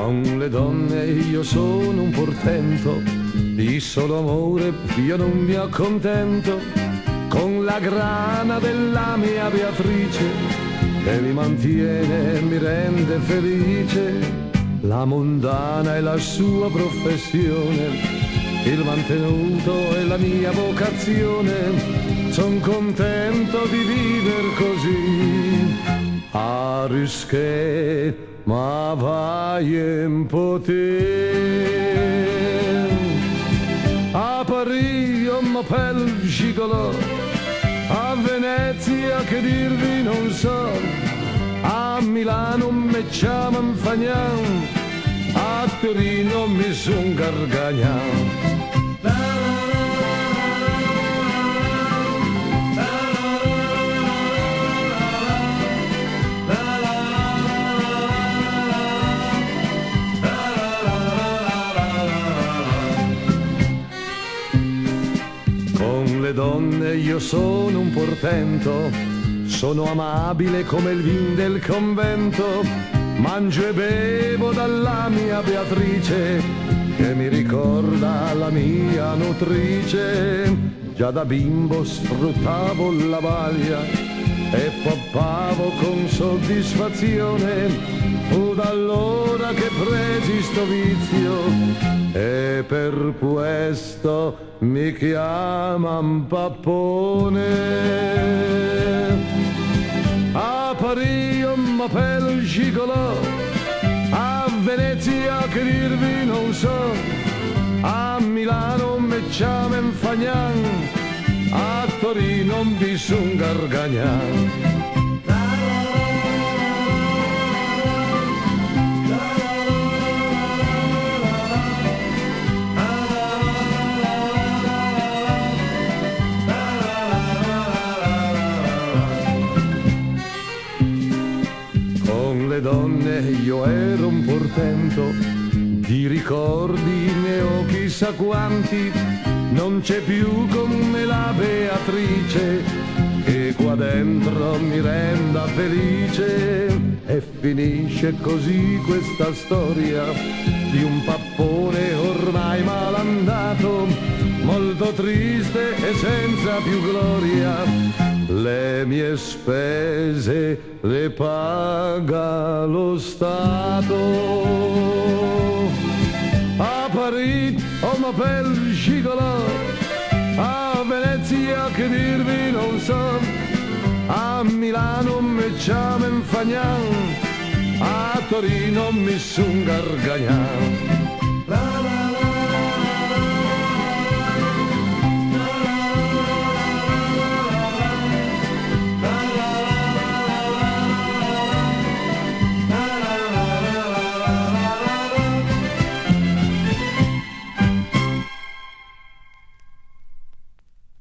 Con le donne io sono un portento, di solo amore io non mi accontento. Con la grana della mia Beatrice, che mi mantiene e mi rende felice. La mondana è la sua professione, il mantenuto è la mia vocazione. Son contento di viver così, a risché ma vai in poter. A Parigi on m'appelle gigolò, a Venezia che dirvi non so, a Milano me chiamano Fagnan, a Torino mi son Gargagnan. Con le donne io sono un portento, sono amabile come il vin del convento, mangio e bevo dalla mia Beatrice, che mi ricorda la mia nutrice. Già da bimbo sfruttavo la vaglia e poppavo con soddisfazione, fu da allora che presi sto vizio e per questo mi chiaman pappone. A Parigi on m'appelle gigolò, a Venezia che dirvi non so, a Milano me chiaman Fagnan, a Torino mi son Gargagnan. Con le donne io ero un portento, di ricordi ne ho chissà quanti. Non c'è più come la Beatrice, che qua dentro mi renda felice. E finisce così questa storia di un pappone ormai malandato, molto triste e senza più gloria. Le mie spese le paga lo Stato. A Parigi on m'appelle gigolò, a Venezia che dirvi non so, a Milano me chiaman Fagnan, a Torino mi son Gargagnan.